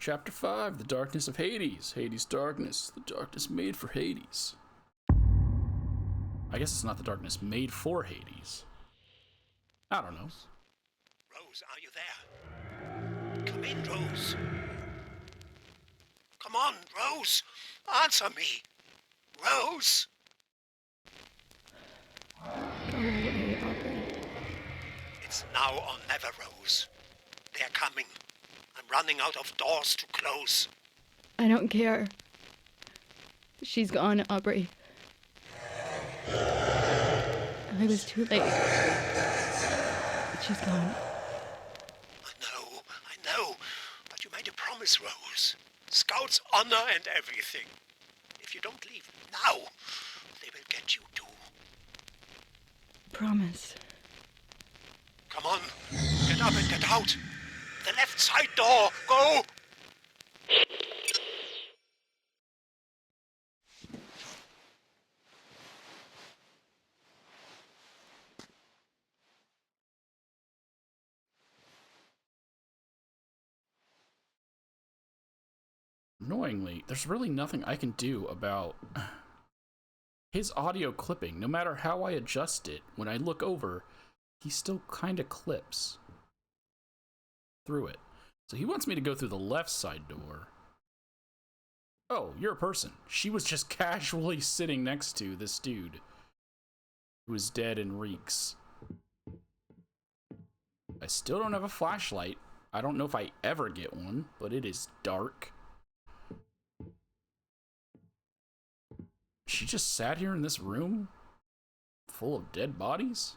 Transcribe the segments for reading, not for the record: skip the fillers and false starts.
Chapter 5, The Darkness of Hades. Hades' darkness. The darkness made for Hades. I guess it's not the darkness made for Hades. I don't know. Rose, are you there? Come in, Rose. Come on, Rose. Answer me. Rose. Go away, Aubrey. It's now or never, Rose. They're coming. I'm running out of doors to close. I don't care. She's gone, Aubrey. I was too late. But she's gone. I know. But you made a promise, Rose. Scout's honor and everything. If you don't leave now, they will get you too. Promise. Come on. Get up and get out. The left side door. Go! Annoyingly, there's really nothing I can do about his audio clipping. No matter how I adjust it, when I look over, he still kind of clips through it. So he wants me to go through the left side door. Oh, you're a person. She was just casually sitting next to this dude who is dead and reeks. I still don't have a flashlight. I don't know if I ever get one, but it is dark. She just sat here in this room full of dead bodies?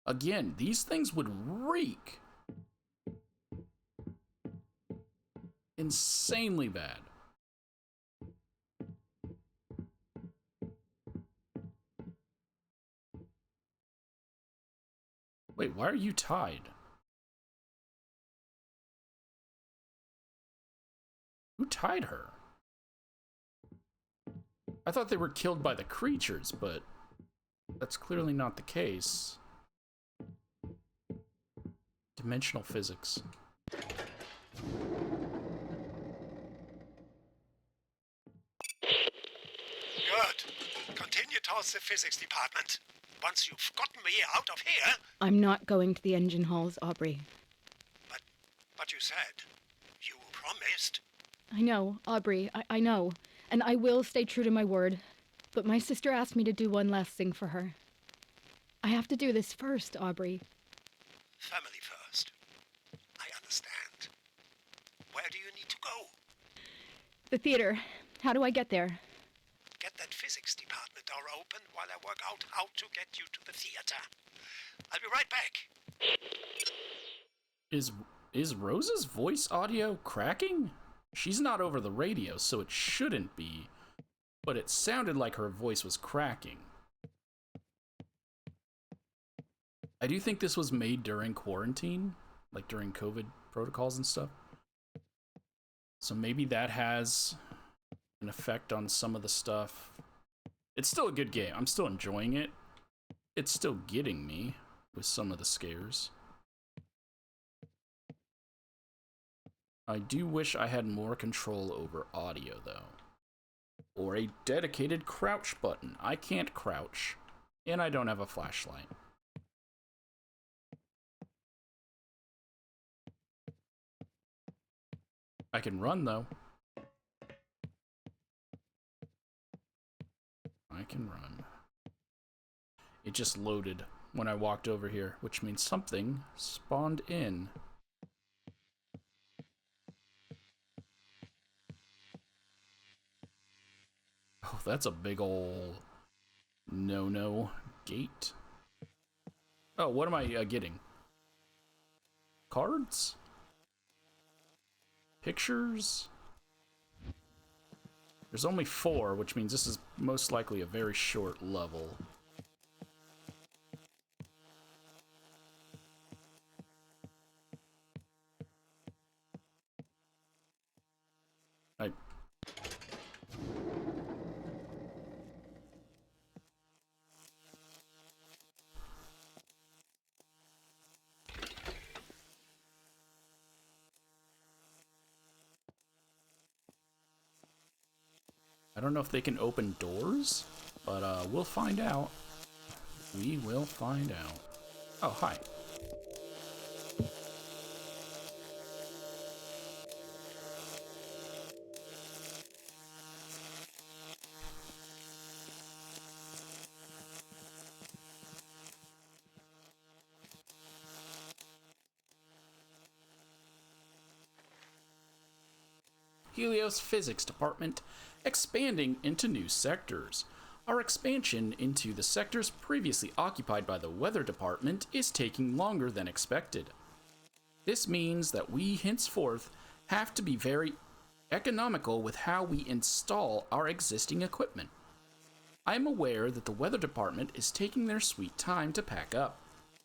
Again, these things would reek. Insanely bad. Wait, why are you tied? Who tied her? I thought they were killed by the creatures, but that's clearly not the case. Dimensional physics. Good. Continue towards the physics department. Once you've gotten me out of here... I'm not going to the engine halls, Aubrey. But you said... You promised... I know, Aubrey, I know. And I will stay true to my word. But my sister asked me to do one last thing for her. I have to do this first, Aubrey. Family first. I understand. Where do you need to go? The theater. How do I get there? Get that physics department door open while I work out how to get you to the theater. I'll be right back. Is Rose's voice audio cracking? She's not over the radio, so it shouldn't be. But it sounded like her voice was cracking. I do think this was made during quarantine, like during COVID protocols and stuff. So maybe that has an effect on some of the stuff. It's still a good game. I'm still enjoying it. It's still getting me with some of the scares. I do wish I had more control over audio, though. Or a dedicated crouch button. I can't crouch, and I don't have a flashlight. I can run, though. I can run. It just loaded when I walked over here, which means something spawned in. Oh, that's a big ol' no gate. Oh, what am I getting? Cards? Pictures? There's only 4, which means this is most likely a very short level. I don't know if they can open doors, but we'll find out. We will find out. Oh, hi. Helios Physics Department expanding into new sectors. Our expansion into the sectors previously occupied by the Weather Department is taking longer than expected. This means that we henceforth have to be very economical with how we install our existing equipment. I am aware that the Weather Department is taking their sweet time to pack up,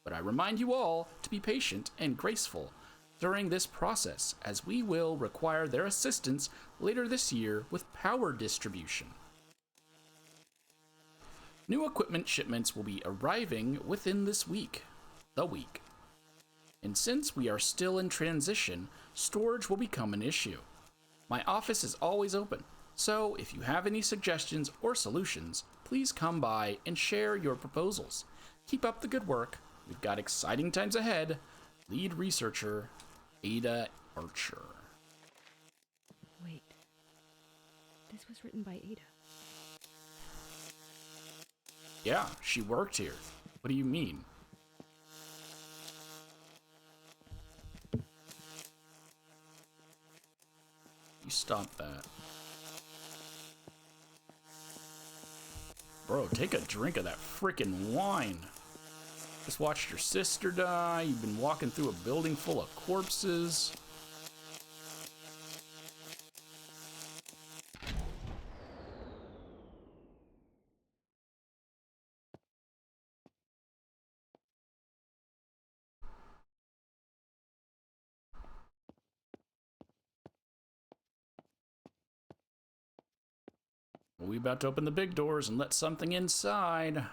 but I remind you all to be patient and graceful during this process, as we will require their assistance later this year with power distribution. New equipment shipments will be arriving within this week, And since we are still in transition, storage will become an issue. My office is always open, so if you have any suggestions or solutions, please come by and share your proposals. Keep up the good work. We've got exciting times ahead. Lead researcher, Ada Archer. Wait. This was written by Ada. Yeah, she worked here. What do you mean? You stop that. Bro, take a drink of that frickin' wine. Just watched your sister die. You've been walking through a building full of corpses. We about to open the big doors and let something inside.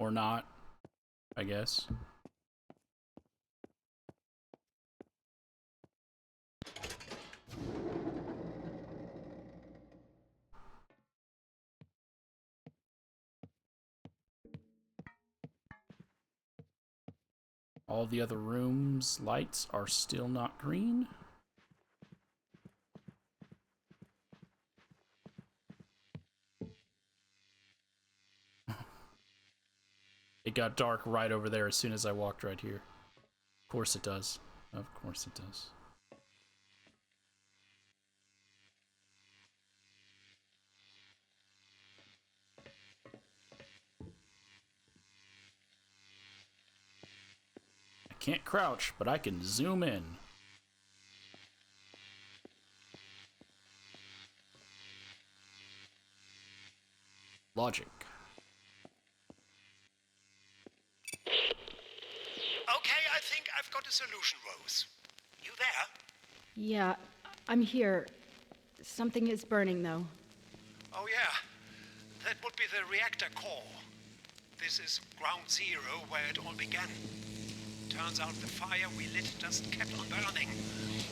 Or not, I guess. All the other rooms' lights are still not green. It got dark right over there as soon as I walked right here. Of course it does. Of course it does. I can't crouch, but I can zoom in. Logic. Okay, I think I've got a solution, Rose. You there? Yeah, I'm here. Something is burning, though. Oh, yeah. That would be the reactor core. This is ground zero where it all began. Turns out the fire we lit just kept on burning.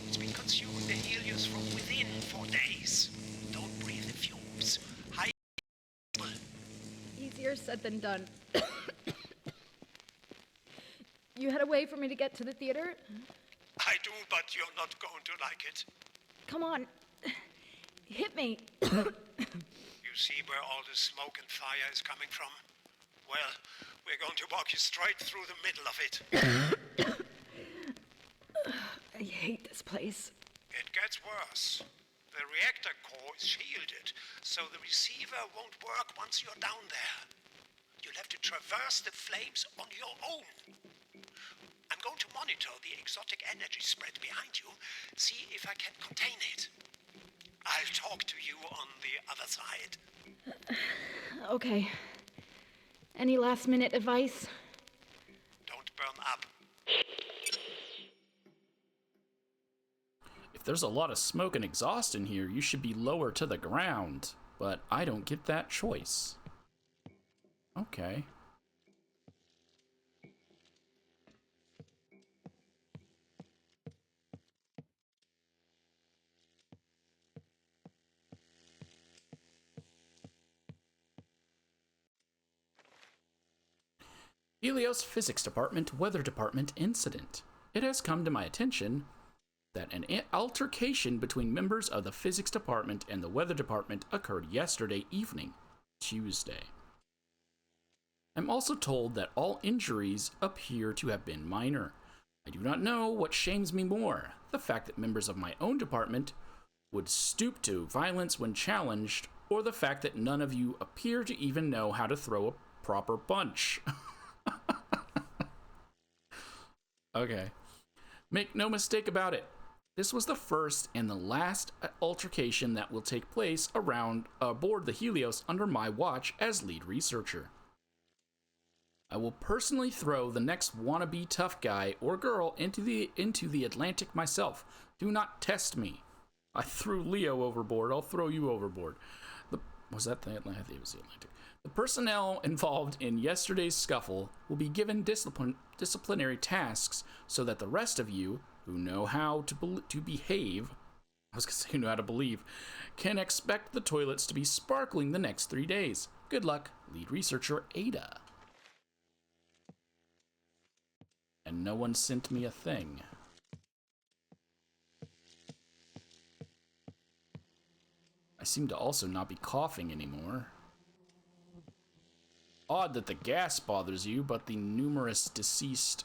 It's been consuming the helios from within for days. Don't breathe the fumes. High. Easier said than done. You had a way for me to get to the theater? I do, but you're not going to like it. Come on. Hit me. You see where all the smoke and fire is coming from? Well, we're going to walk you straight through the middle of it. I hate this place. It gets worse. The reactor core is shielded, so the receiver won't work once you're down there. You'll have to traverse the flames on your own. I'm going to monitor the exotic energy spread behind you, see if I can contain it. I'll talk to you on the other side. Okay. Any last-minute advice? Don't burn up. If there's a lot of smoke and exhaust in here, you should be lower to the ground. but I don't get that choice. Okay. Helios Physics Department Weather Department incident. It has come to my attention that an altercation between members of the Physics Department and the Weather Department occurred yesterday evening, Tuesday. I'm also told that all injuries appear to have been minor. I do not know what shames me more, the fact that members of my own department would stoop to violence when challenged, or the fact that none of you appear to even know how to throw a proper punch. Okay. Make no mistake about it. This was the first and the last altercation that will take place aboard the Helios under my watch as lead researcher. I will personally throw the next wannabe tough guy or girl into the Atlantic myself. Do not test me. I threw Leo overboard. I'll throw you overboard. Was that the Atlantic? I think it was the Atlantic. The personnel involved in yesterday's scuffle will be given disciplinary tasks so that the rest of you, who know how to behave, I was going to say who know how to believe, can expect the toilets to be sparkling the next 3 days. Good luck, lead researcher Ada. And no one sent me a thing. I seem to also not be coughing anymore. Odd that the gas bothers you, but the numerous deceased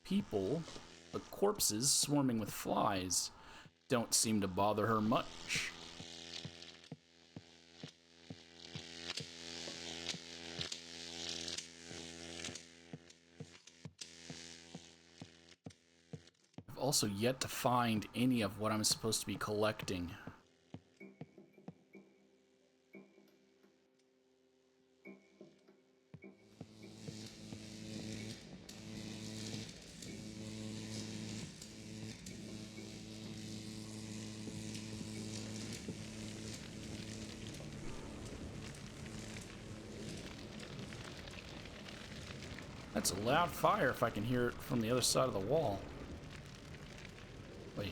people, the corpses swarming with flies, don't seem to bother her much. I've also yet to find any of what I'm supposed to be collecting. That's a loud fire if I can hear it from the other side of the wall. Wait.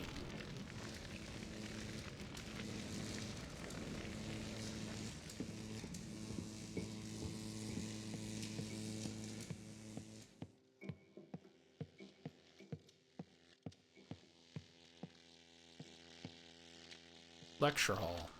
Lecture hall.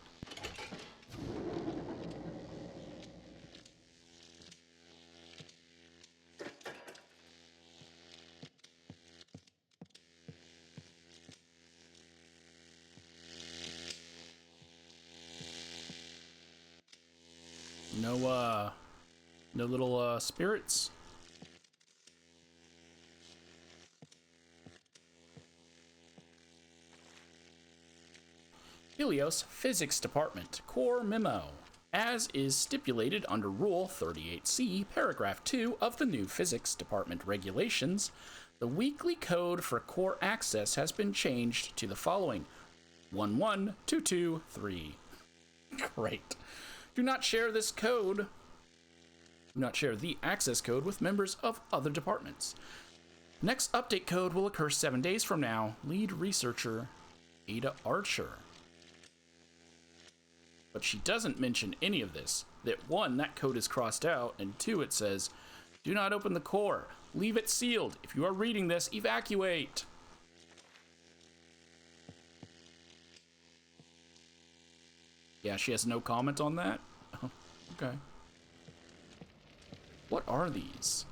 No little spirits. Helios Physics Department Core Memo. As is stipulated under Rule 38C, Paragraph 2 of the new Physics Department regulations, the weekly code for core access has been changed to the following: 11223. Great. Do not share this code. Do not share the access code with members of other departments. Next update code will occur 7 days from now. Lead researcher Ada Archer. But she doesn't mention any of this. That 1, that code is crossed out, and 2, it says, do not open the core. Leave it sealed. If you are reading this, evacuate. Yeah, she has no comment on that? Oh, okay. What are these?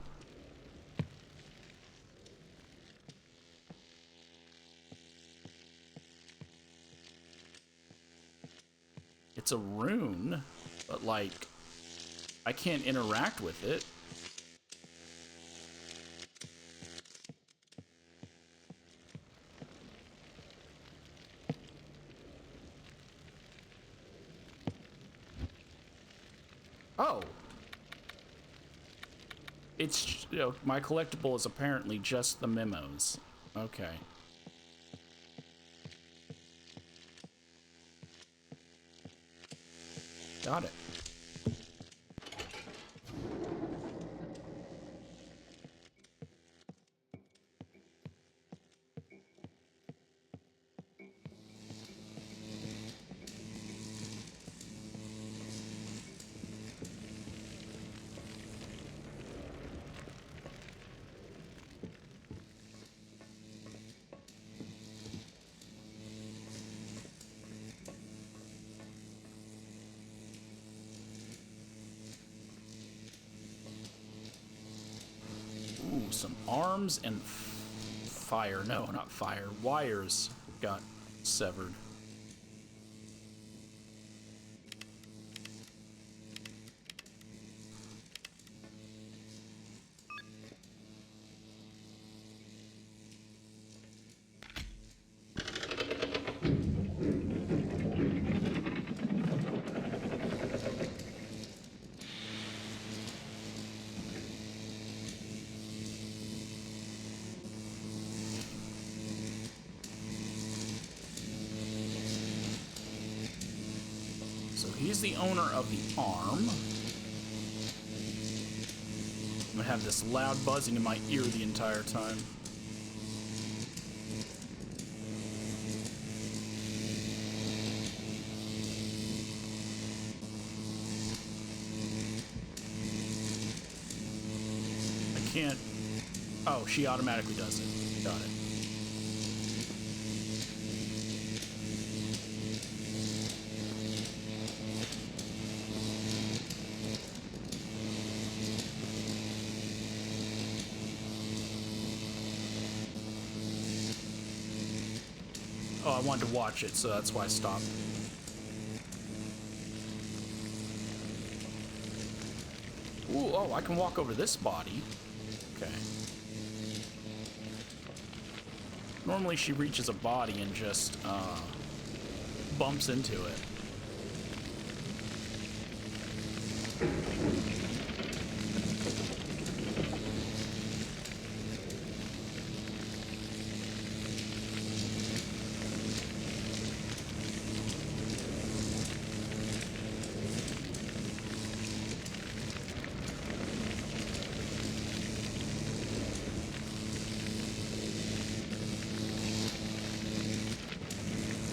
It's a rune, but like, I can't interact with it. Oh. It's, my collectible is apparently just the memos. Okay. Got it. Ooh, some arms and fire. No, not fire. Wires got severed. He's the owner of the arm. I'm gonna have this loud buzzing in my ear the entire time. I can't... Oh, she automatically does it. Got it. Oh, I wanted to watch it, so that's why I stopped. Ooh, oh, I can walk over this body. Okay. Normally she reaches a body and just, bumps into it.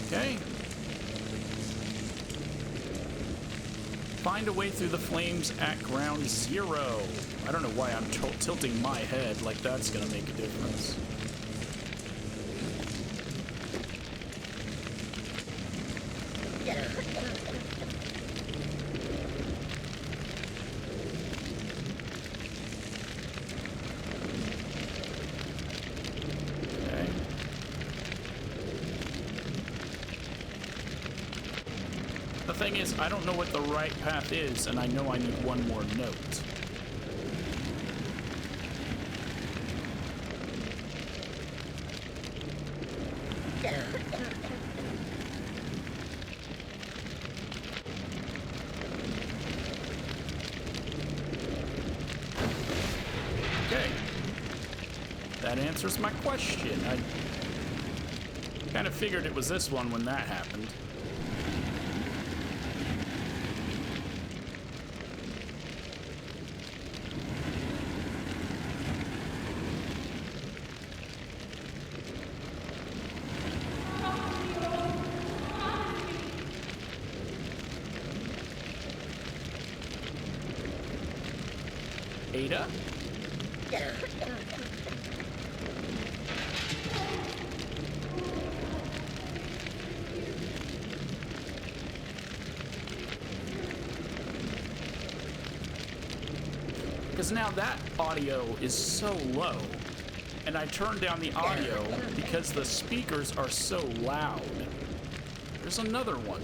Okay. Find a way through the flames at ground zero. I don't know why I'm tilting my head like that's gonna make a difference. The thing is, I don't know what the right path is, and I know I need one more note. Okay. That answers my question. I kind of figured it was this one when that happened. Ada? Because now that audio is so low, and I turned down the audio because the speakers are so loud. There's another one.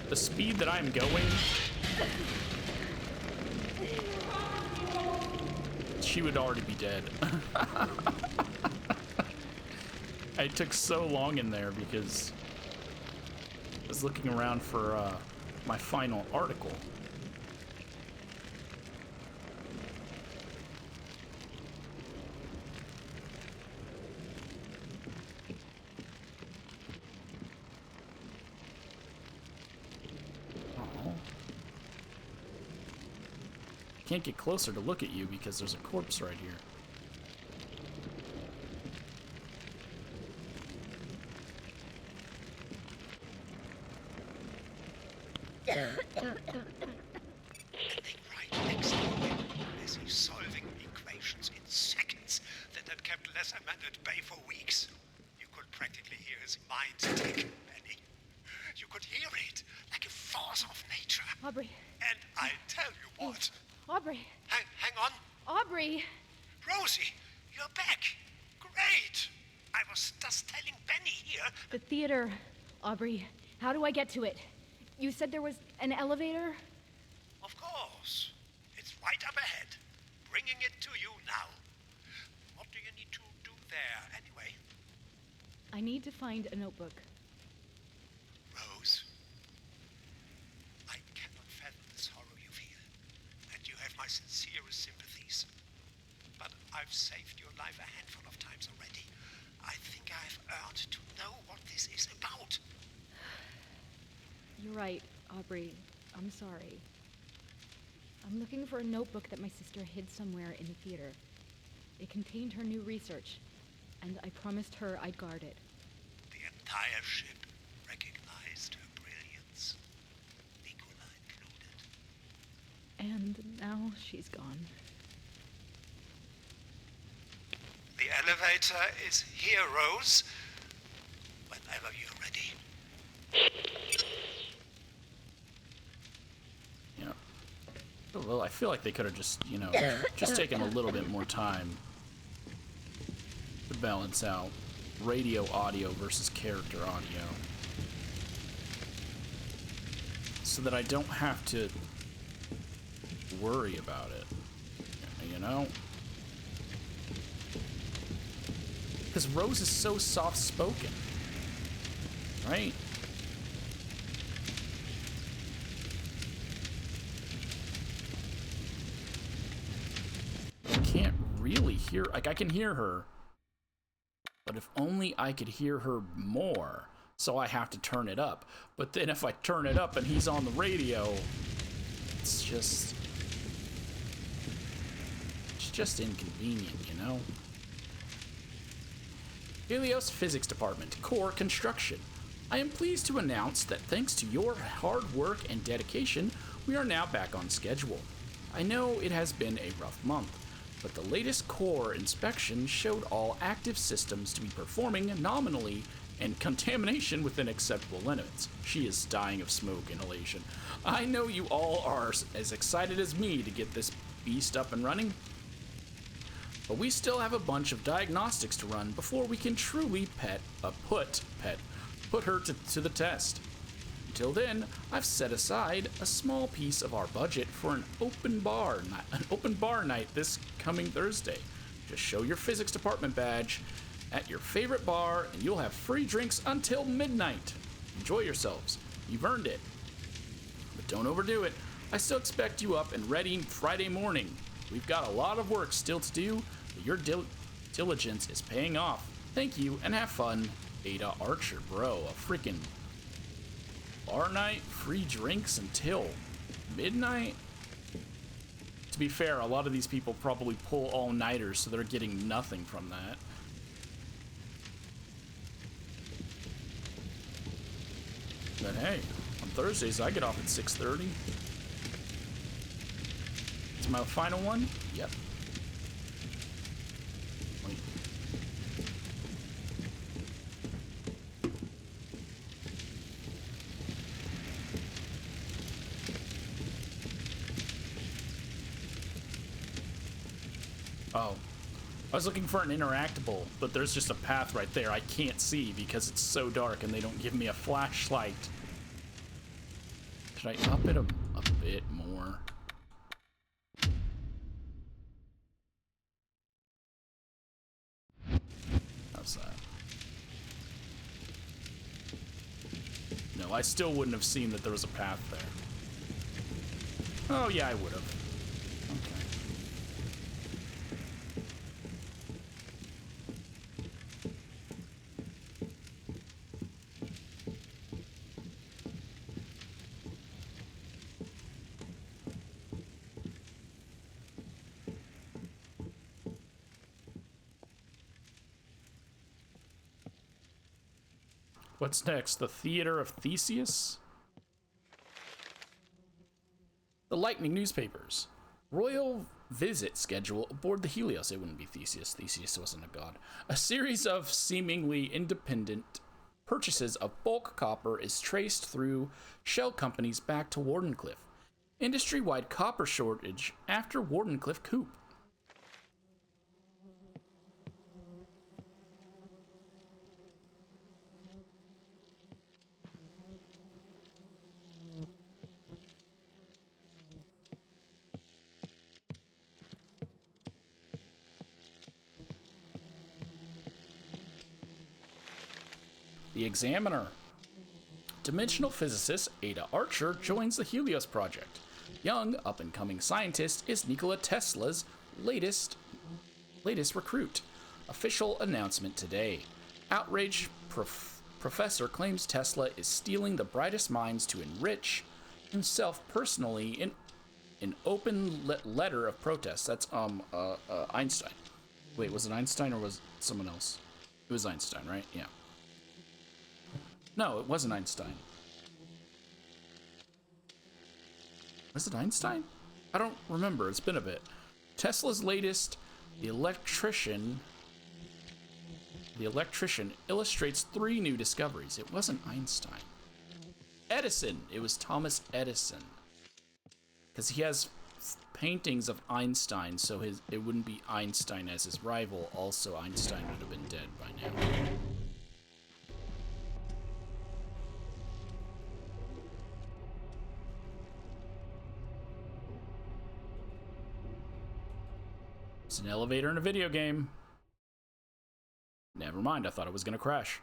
The speed that I'm going, she would already be dead. I took so long in there because I was looking around for my final article. Can't get closer to look at you because there's a corpse right here. Right next to him, as he's solving equations in seconds that had kept Lesserman at bay for weeks. You could practically hear his mind tick, Penny. You could hear it like a force of nature. Aubrey. And I tell you what. Aubrey. Hang on. Aubrey. Rosie, you're back. Great. I was just telling Benny here. The theater. Aubrey, how do I get to it? You said there was an elevator? Of course. It's right up ahead. Bringing it to you now. What do you need to do there, anyway? I need to find a notebook. Rose, I cannot fathom this horror you feel. And you have my sincerest sympathies. But I've saved your life a handful of times already. I think I've earned to know what this is about. You're right, Aubrey. I'm sorry. I'm looking for a notebook that my sister hid somewhere in the theater. It contained her new research, and I promised her I'd guard it. The entire ship recognized her brilliance, Nicola included. And now she's gone. The elevator is here, Rose. Whenever you're ready. Yeah. Well, I feel like they could have just, just taken a little bit more time to balance out radio audio versus character audio. So that I don't have to worry about it, Because Rose is so soft-spoken, right? I can't really hear, I can hear her, but if only I could hear her more, so I have to turn it up. But then if I turn it up and he's on the radio, it's just inconvenient, Helios Physics Department, Core Construction. I am pleased to announce that thanks to your hard work and dedication, we are now back on schedule. I know it has been a rough month, but the latest core inspection showed all active systems to be performing nominally and contamination within acceptable limits. She is dying of smoke inhalation. I know you all are as excited as me to get this beast up and running, but we still have a bunch of diagnostics to run before we can truly put her to the test. Until then, I've set aside a small piece of our budget for an open bar night this coming Thursday. Just show your physics department badge at your favorite bar and you'll have free drinks until midnight. Enjoy yourselves. You've earned it. But don't overdo it. I still expect you up and ready Friday morning. We've got a lot of work still to do, but your diligence is paying off. Thank you and have fun. Ada Archer, bro, a freaking bar night, free drinks until midnight? To be fair, a lot of these people probably pull all-nighters, so they're getting nothing from that. But hey, on Thursdays I get off at 6:30. It's my final one? Yep. Wait. Oh. I was looking for an interactable, but there's just a path right there I can't see because it's so dark and they don't give me a flashlight. Should I up it a bit more? I still wouldn't have seen that there was a path there. Oh, yeah, I would have. Okay. What's next? The Theater of Theseus? The Lightning newspapers. Royal visit schedule aboard the Helios. It wouldn't be Theseus. Theseus wasn't a god. A series of seemingly independent purchases of bulk copper is traced through shell companies back to Wardenclyffe. Industry-wide copper shortage after Wardenclyffe coup. The Examiner. Dimensional physicist Ada Archer joins the Helios project. Young, up-and-coming scientist is Nikola Tesla's latest recruit. Official announcement today. Outraged professor claims Tesla is stealing the brightest minds to enrich himself personally in an open letter of protest. That's Einstein. Wait, was it Einstein or was it someone else? It was Einstein, right? Yeah. No, it wasn't Einstein. Was it Einstein? I don't remember. It's been a bit. Tesla's latest, The electrician illustrates 3 new discoveries. It wasn't Einstein. Edison. It was Thomas Edison. Because he has paintings of Einstein, so it wouldn't be Einstein as his rival. Also, Einstein would have been dead by now. It's an elevator in a video game. Never mind, I thought it was gonna crash.